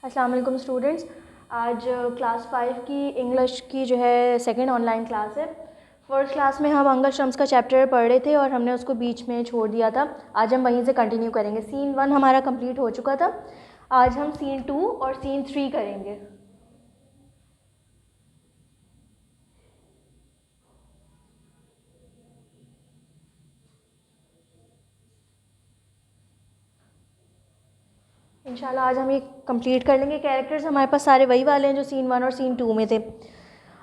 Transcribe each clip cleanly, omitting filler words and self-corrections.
अस्सलाम वालेकुम स्टूडेंट्स। आज क्लास 5 की इंग्लिश की जो है सेकंड ऑनलाइन क्लास है। फर्स्ट क्लास में हम अंगल शम्स का चैप्टर पढ़ रहे थे और हमने उसको बीच में छोड़ दिया था। आज हम वहीं से कंटिन्यू करेंगे। सीन 1 हमारा कंप्लीट हो चुका था। आज हम सीन 2 और सीन 3 करेंगे। इंशाल्लाह आज हम ये कंप्लीट कर लेंगे। कैरेक्टर्स हमारे पास सारे वही वाले हैं जो सीन 1 और सीन 2 में थे।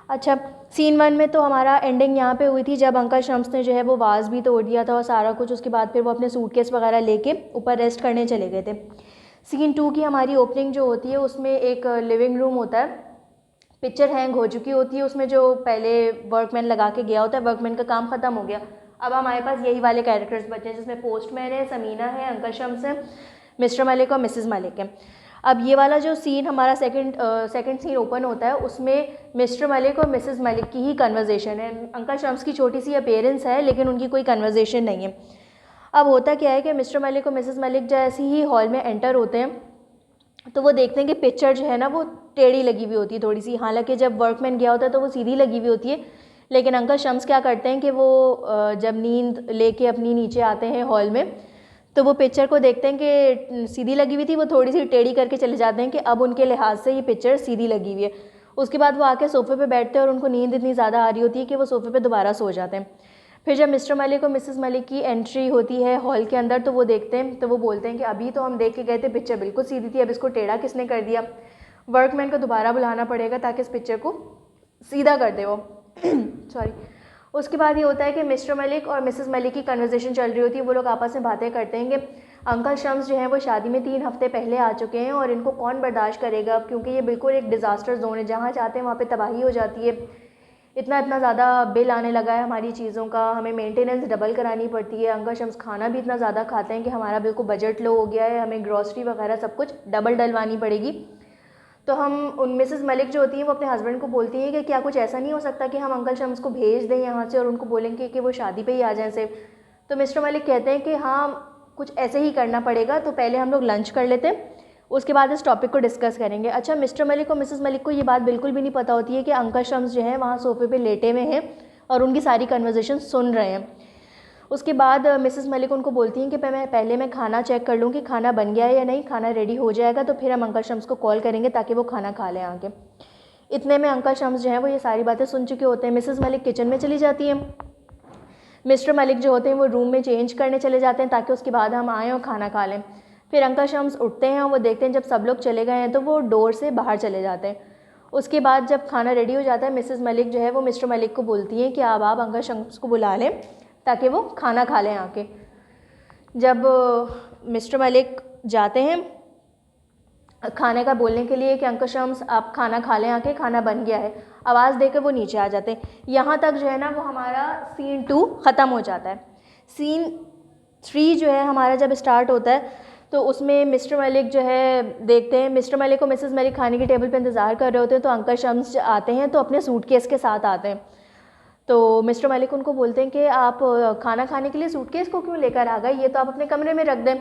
अच्छा, सीन 1 में तो हमारा एंडिंग यहाँ पे हुई थी जब अंकल शम्स ने जो है वो वाज भी तोड़ दिया था और सारा कुछ। उसके बाद फिर वो अपने सूटकेस वगैरह लेके ऊपर रेस्ट करने चले गए थे। सीन 2 की हमारी ओपनिंग जो होती है उसमें एक लिविंग रूम होता है। पिक्चर हैंग हो चुकी होती है उसमें, जो पहले वर्कमैन लगा के गया होता है। वर्कमैन का काम ख़त्म हो गया। अब हमारे पास यही वाले कैरेक्टर्स बचे हैं जिसमें पोस्टमैन है, समीना है, अंकल शम्स है, मिस्टर मलिक और मिसेस मलिक है। अब ये वाला जो सीन हमारा सेकंड सीन ओपन होता है उसमें मिस्टर मलिक और मिसेस मलिक की ही कन्वर्जेशन है। अंकल शम्स की छोटी सी अपीयरेंस है लेकिन उनकी कोई कन्वर्जेशन नहीं है। अब होता क्या है कि मिस्टर मलिक और मिसेस मलिक जैसे ही हॉल में एंटर होते हैं तो वो देखते हैं कि पिक्चर जो है ना वो टेढ़ी लगी हुई होती है थोड़ी सी। हालांकि जब वर्कमैन गया होता है तो वो सीधी लगी हुई होती है, लेकिन अंकल शम्स क्या करते हैं कि वो जब नींद लेके अपनी नीचे आते हैं हॉल में तो वो पिक्चर को देखते हैं कि सीधी लगी हुई थी, वो थोड़ी सी टेढ़ी करके चले जाते हैं कि अब उनके लिहाज से ये पिक्चर सीधी लगी हुई है। उसके बाद वो आके सोफ़े पे बैठते हैं और उनको नींद इतनी ज़्यादा आ रही होती है कि वो सोफ़े पे दोबारा सो जाते हैं। फिर जब मिस्टर मलिक और मिसेस मलिक की एंट्री होती है हॉल के अंदर तो वो देखते हैं, तो वो बोलते हैं कि अभी तो हम देख के गए थे पिक्चर बिल्कुल सीधी थी, अब इसको टेढ़ा किसने कर दिया। वर्कमैन को दोबारा बुलाना पड़ेगा ताकि इस पिक्चर को सीधा कर दे वो। सॉरी। उसके बाद ये होता है कि मिस्टर मलिक और मिसेस मलिक की कन्वर्सेशन चल रही होती है। वो लोग आपस में बातें करते हैं कि अंकल शम्स जो हैं वो शादी में 3 हफ्ते पहले आ चुके हैं और इनको कौन बर्दाश्त करेगा अब, क्योंकि ये बिल्कुल एक डिज़ास्टर जोन है। जहाँ चाहते हैं वहाँ पे तबाही हो जाती है। इतना ज़्यादा बिल आने लगा है हमारी चीज़ों का, हमें मेंटेनेंस डबल करानी पड़ती है। अंकल शम्स खाना भी इतना ज़्यादा खाते हैं कि हमारा बिल्कुल बजट लो हो गया है, हमें ग्रॉसरी वगैरह सब कुछ डबल डलवानी पड़ेगी। तो हम उन मिसेस मलिक जो होती हैं वो अपने हस्बैंड को बोलती हैं कि क्या कुछ ऐसा नहीं हो सकता कि हम अंकल शम्स को भेज दें यहाँ से और उनको बोलेंगे कि वो शादी पे ही आ जाएं सिर्फ। तो मिस्टर मलिक कहते हैं कि हाँ कुछ ऐसे ही करना पड़ेगा, तो पहले हम लोग लंच कर लेते हैं, उसके बाद इस टॉपिक को डिस्कस करेंगे। अच्छा, मिस्टर मलिक और मिसेस मलिक को ये बात बिल्कुल भी नहीं पता होती है कि अंकल शम्स जो है वहाँ सोफ़े पे लेटे हुए हैं और उनकी सारी कन्वर्सेशन सुन रहे हैं। उसके बाद मिसेस मलिक उनको बोलती हैं कि पहले मैं खाना चेक कर लूँ कि खाना बन गया है या नहीं। खाना रेडी हो जाएगा तो फिर हम अंकल शम्स को कॉल करेंगे ताकि वो खाना खा लें आके। इतने में अंकल शम्स जो हैं वो ये सारी बातें सुन चुके होते हैं। मिसेस मलिक किचन में चली जाती हैं। मिस्टर मलिक जो होते हैं वो रूम में चेंज करने चले जाते हैं ताकि उसके बाद हम आएँ और खाना खा लें। फिर अंकल शम्स उठते हैं और वो देखते हैं जब सब लोग चले गए हैं तो वो डोर से बाहर चले जाते हैं। उसके बाद जब खाना रेडी हो जाता है मिसेस मलिक जो है वो मिस्टर मलिक को बोलती हैं कि अब आप अंकल शम्स को बुला लें ताकि वो खाना खा लें आके। जब मिस्टर मलिक जाते हैं खाने का बोलने के लिए कि अंकल शम्स आप खाना खा लें आके, खाना बन गया है, आवाज़ देकर वो नीचे आ जाते हैं। यहाँ तक जो है ना वो हमारा सीन 2 ख़त्म हो जाता है। सीन 3 जो है हमारा जब स्टार्ट होता है तो उसमें मिस्टर मलिक जो है देखते हैं, मिस्टर मलिक और मिसेस मलिक खाने की टेबल पे इंतज़ार कर रहे होते हैं तो अंकल शम्स आते हैं तो अपने सूटकेस के साथ आते हैं। तो मिस्टर मलिक उनको बोलते हैं कि आप खाना खाने के लिए सूटकेस को क्यों लेकर आ गए, ये तो आप अपने कमरे में रख दें।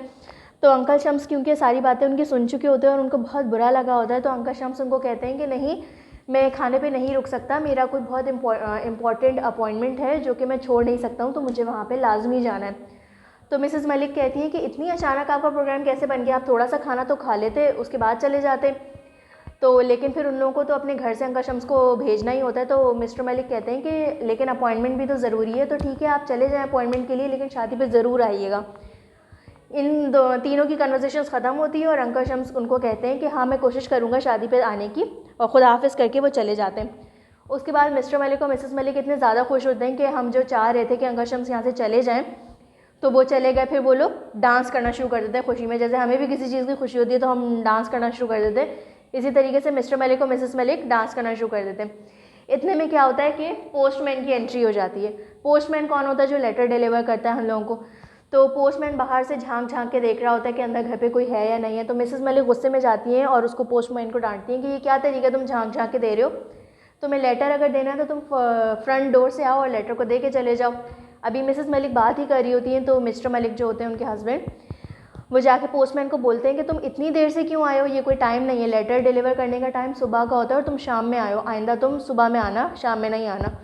तो अंकल शम्स क्योंकि सारी बातें उनकी सुन चुके होते हैं और उनको बहुत बुरा लगा होता है तो अंकल शम्स उनको कहते हैं कि नहीं, मैं खाने पे नहीं रुक सकता, मेरा कोई बहुत इम्पॉर्टेंट अपॉइंटमेंट है जो कि मैं छोड़ नहीं सकता हूँ, तो मुझे वहाँ पे लाजमी जाना है। तो मिसेस मलिक कहती हैं कि इतनी अचानक आपका प्रोग्राम कैसे बन गया, आप थोड़ा सा खाना तो खा लेते उसके बाद चले जाते। तो लेकिन फिर उन लोगों को तो अपने घर से अंकल शम्स को भेजना ही होता है। तो मिस्टर मलिक कहते हैं कि लेकिन अपॉइंटमेंट भी तो ज़रूरी है, तो ठीक है आप चले जाएं अपॉइंटमेंट के लिए, लेकिन शादी पे ज़रूर आइएगा। इन तीनों की कन्वर्सेशंस ख़त्म होती है और अंकल शम्स उनको कहते हैं कि हाँ मैं कोशिश करूँगा शादी पे आने की, और खुदा हाफिज़ करके वो चले जाते हैं। उसके बाद मिस्टर मलिक और मिसेस मलिक इतने ज़्यादा खुश होते हैं कि हम जो चाह रहे थे कि अंकल शम्स यहाँ से चले जाएँ तो वो चले गए। फिर वो लोग डांस करना शुरू कर देते हैं खुशी में, जैसे हमें भी किसी चीज़ की खुशी होती है तो हम डांस करना शुरू कर देते हैं। इसी तरीके से मिस्टर मलिक और मिसेस मलिक डांस करना शुरू कर देते हैं। इतने में क्या होता है कि पोस्टमैन की एंट्री हो जाती है। पोस्टमैन कौन होता है? जो लेटर डिलीवर करता है हम लोगों को। तो पोस्टमैन बाहर से झांक झांक के देख रहा होता है कि अंदर घर पे कोई है या नहीं है। तो मिसेस मलिक गुस्से में जाती हैं और उसको पोस्टमैन को डांटती हैं कि ये क्या तरीका, तुम झांक झांक के दे रहे हो, तुम्हें लेटर अगर देना है तो तुम फ्रंट डोर से आओ और लेटर को दे के चले जाओ। अभी मिसेस मलिक बात ही कर रही होती हैं तो मिस्टर मलिक जो होते हैं उनके हस्बैंड वो जाके पोस्टमैन को बोलते हैं कि तुम इतनी देर से क्यों आए हो, ये कोई टाइम नहीं है, लेटर डिलीवर करने का टाइम सुबह का होता है और तुम शाम में आए हो, आइंदा तुम सुबह में आना, शाम में नहीं आना।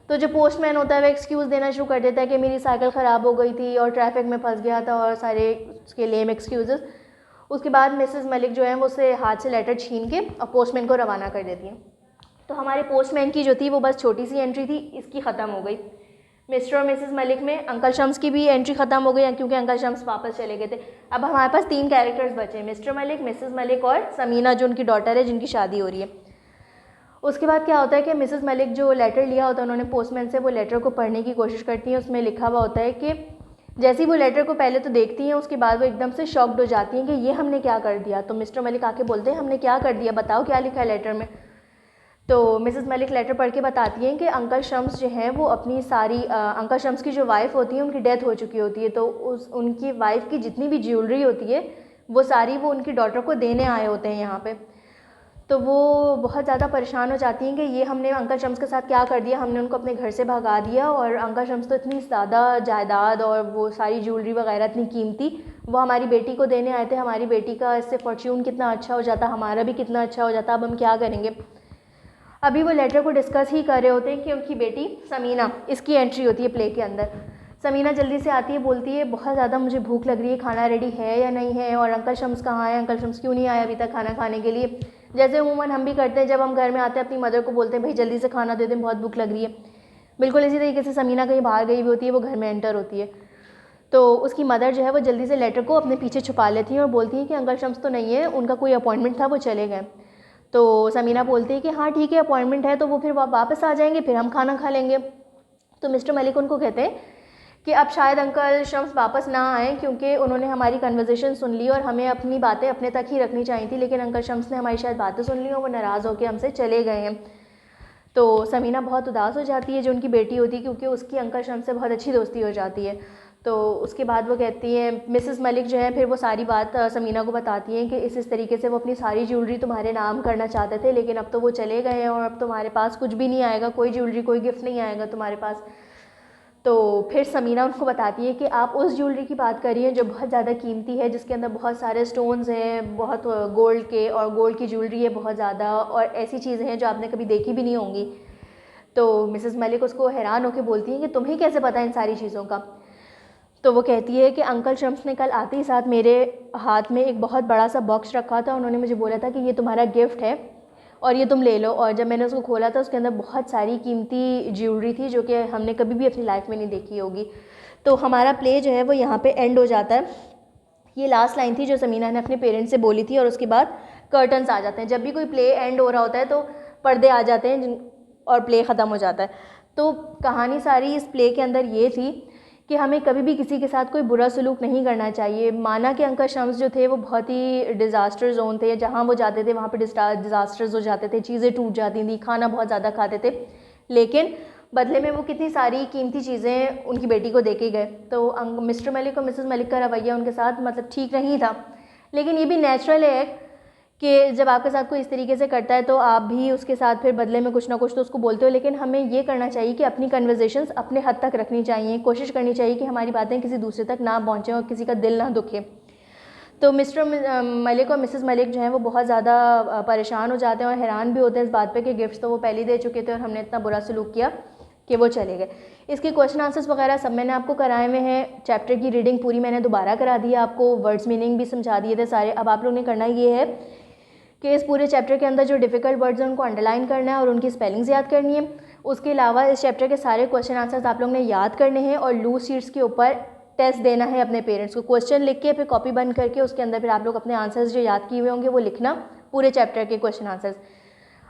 तो जो पोस्टमैन होता है वो एक्सक्यूज़ देना शुरू कर देता है कि मेरी साइकिल ख़राब हो गई थी और ट्रैफिक में फंस गया था और सारे उसके लेम एक्सक्यूज़। उसके बाद मिसेस मलिक जो है वो उससे हाथ से लेटर छीन के और पोस्टमैन को रवाना कर देती हैं। तो हमारे पोस्टमैन की जो थी वो बस छोटी सी एंट्री थी, इसकी ख़त्म हो गई। मिस्टर और मिसेस मलिक में अंकल शम्स की भी एंट्री ख़त्म हो गई क्योंकि अंकल शम्स वापस चले गए थे। अब हमारे पास 3 कैरेक्टर्स बचे, मिस्टर मलिक, मिसेस मलिक और समीना जो उनकी डॉटर है जिनकी शादी हो रही है। उसके बाद क्या होता है कि मिसेस मलिक जो लेटर लिया होता है उन्होंने पोस्टमैन से, वो लेटर को पढ़ने की कोशिश करती हैं। उसमें लिखा हुआ होता है कि जैसे ही वो लेटर को पहले तो देखती हैं, उसके बाद वो एकदम से शॉक्ड हो जाती हैं कि ये हमने क्या कर दिया। तो मिस्टर मलिक आके बोलते हैं हमने क्या कर दिया, बताओ क्या लिखा है लेटर में। तो मिसेस मलिक लेटर पढ़ के बताती हैं कि अंकल शम्स जो हैं वो अपनी सारी अंकल शम्स की जो वाइफ़ होती है उनकी डेथ हो चुकी होती है, तो उनकी वाइफ़ की जितनी भी ज्वेलरी होती है वो सारी वो उनकी डॉटर को देने आए होते हैं यहाँ पे। तो वो बहुत ज़्यादा परेशान हो जाती हैं कि ये हमने अंकल शम्स के साथ क्या कर दिया, हमने उनको अपने घर से भगा दिया और अंकल शम्स तो इतनी ज़्यादा जायदाद और वो सारी ज्वेलरी वगैरह इतनी कीमती वो हमारी बेटी को देने आए थे, हमारी बेटी का इससे फॉर्च्यून कितना अच्छा हो जाता, हमारा भी कितना अच्छा हो जाता, अब हम क्या करेंगे। अभी वो लेटर को डिस्कस ही कर रहे होते हैं कि उनकी बेटी समीना, इसकी एंट्री होती है प्ले के अंदर। समीना जल्दी से आती है, बोलती है बहुत ज़्यादा मुझे भूख लग रही है, खाना रेडी है या नहीं है, और अंकल शम्स कहाँ है, अंकल शम्स क्यों नहीं आया अभी तक खाना खाने के लिए। जैसे अमूमन हम भी करते हैं, जब हम घर में आते हैं अपनी मदर को बोलते हैं भाई जल्दी से खाना दे दें, बहुत भूख लग रही है। बिल्कुल इसी तरीके से समीना कहीं बाहर गई हुई होती है, वो घर में एंटर होती है तो उसकी मदर जो है वो जल्दी से लेटर को अपने पीछे छुपा लेती हैं और बोलती हैं कि अंकल शम्स तो नहीं है, उनका कोई अपॉइंटमेंट था, वो चले गए। तो समीना बोलती है कि हाँ ठीक है अपॉइंटमेंट है तो वो फिर वापस आ जाएंगे, फिर हम खाना खा लेंगे। तो मिस्टर मलिक उनको कहते हैं कि अब शायद अंकल शम्स वापस ना आएँ क्योंकि उन्होंने हमारी कन्वर्सेशन सुन ली और हमें अपनी बातें अपने तक ही रखनी चाहिए थी, लेकिन अंकल शम्स ने हमारी शायद बातें सुन ली और वो नाराज़ होकर हमसे चले गए हैं। तो समीना बहुत उदास हो जाती है जो उनकी बेटी होती है, क्योंकि उसकी अंकल शम्स से बहुत अच्छी दोस्ती हो जाती है। तो उसके बाद वो कहती है, मिसेस मलिक जो है फिर वो सारी बात समीना को बताती हैं कि इस तरीके से वो अपनी सारी ज्वेलरी तुम्हारे नाम करना चाहते थे, लेकिन अब तो वो चले गए हैं और अब तुम्हारे पास कुछ भी नहीं आएगा, कोई ज्वेलरी कोई गिफ्ट नहीं आएगा तुम्हारे पास। तो फिर समीना उनको बताती है कि आप उस ज्वेलरी की बात करिए जो बहुत ज़्यादा कीमती है, जिसके अंदर बहुत सारे स्टोन्स हैं, बहुत गोल्ड के, और गोल्ड की ज्वेलरी है बहुत ज़्यादा, और ऐसी चीज़ें हैं जो आपने कभी देखी भी नहीं होंगी। तो मिसेस मलिक उसको हैरान होकर बोलती हैं कि तुम्हें कैसे पता इन सारी चीज़ों का। तो वो कहती है कि अंकल शम्स ने कल आते ही साथ मेरे हाथ में एक बहुत बड़ा सा बॉक्स रखा था, उन्होंने मुझे बोला था कि ये तुम्हारा गिफ्ट है और ये तुम ले लो। और जब मैंने उसको खोला था उसके अंदर बहुत सारी कीमती ज्वेलरी थी जो कि हमने कभी भी अपनी लाइफ में नहीं देखी होगी। तो हमारा प्ले जो है वो यहाँ पे एंड हो जाता है। ये लास्ट लाइन थी जो समीना ने अपने पेरेंट्स से बोली थी और उसके बाद कर्टन्स आ जाते हैं। जब भी कोई प्ले एंड हो रहा होता है तो पर्दे आ जाते हैं और प्ले ख़त्म हो जाता है। तो कहानी सारी इस प्ले के अंदर ये थी कि हमें कभी भी किसी के साथ कोई बुरा सलूक नहीं करना चाहिए। माना कि अंकल शम्स जो थे वो बहुत ही डिज़ास्टर जोन थे, जहाँ वो जाते थे वहाँ पे डिज़ास्टर्स हो जाते थे, चीज़ें टूट जाती थी, खाना बहुत ज़्यादा खाते थे, लेकिन बदले में वो कितनी सारी कीमती चीज़ें उनकी बेटी को दे के गए। तो मिस्टर मलिक और मिसेस मलिक का रवैया उनके साथ मतलब ठीक नहीं था, लेकिन ये भी नेचुरल है कि जब आपके साथ कोई इस तरीके से करता है तो आप भी उसके साथ फिर बदले में कुछ ना कुछ तो उसको बोलते हो। लेकिन हमें ये करना चाहिए कि अपनी कन्वर्सेशंस अपने हद तक रखनी चाहिए, कोशिश करनी चाहिए कि हमारी बातें किसी दूसरे तक ना पहुँचें और किसी का दिल ना दुखे। तो मिस्टर मलिक और मिसेस मलिक जो हैं वो बहुत ज़्यादा परेशान हो जाते हैं और हैरान भी होते हैं इस बात पे कि गिफ्ट्स तो वो पहले दे चुके थे और हमने इतना बुरा सलूक किया कि वो चले गए। इसके क्वेश्चन आंसर्स वगैरह सब मैंने आपको कराए हुए हैं। चैप्टर की रीडिंग पूरी मैंने दोबारा करा दी है, आपको वर्ड्स मीनिंग भी समझा दिए थे सारे। अब आप लोग ने करना ये है कि इस पूरे चैप्टर के अंदर जो डिफ़िकल्ट वर्ड्स हैं उनको अंडरलाइन करना है और उनकी स्पेलिंग्स याद करनी है। उसके अलावा इस चैप्टर के सारे क्वेश्चन आंसर्स आप लोग ने याद करने हैं और लूज शीट्स के ऊपर टेस्ट देना है अपने पेरेंट्स को। क्वेश्चन लिख के फिर कॉपी बंद करके उसके अंदर फिर आप लोग अपने आंसर्स जो याद किए हुए होंगे वो लिखना, पूरे चैप्टर के क्वेश्चन आंसर्स।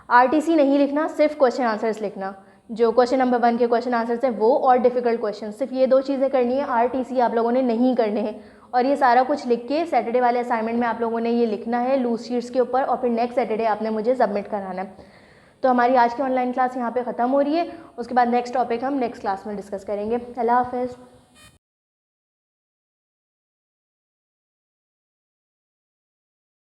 RTC नहीं लिखना, सिर्फ क्वेश्चन आंसर्स लिखना। जो क्वेश्चन नंबर 1 के क्वेश्चन आंसर्स हैं वो और डिफ़िकल्ट क्वेश्चन, सिर्फ ये 2 चीज़ें करनी है। RTC आप लोगों ने नहीं करने हैं। और ये सारा कुछ लिख के सैटरडे वाले असाइनमेंट में आप लोगों ने ये लिखना है लूज शीट्स के ऊपर और फिर नेक्स्ट सैटरडे आपने मुझे सबमिट कराना है। तो हमारी आज की ऑनलाइन क्लास यहाँ पे ख़त्म हो रही है। उसके बाद नेक्स्ट टॉपिक हम नेक्स्ट क्लास में डिस्कस करेंगे। अल्लाह हाफ़िज़।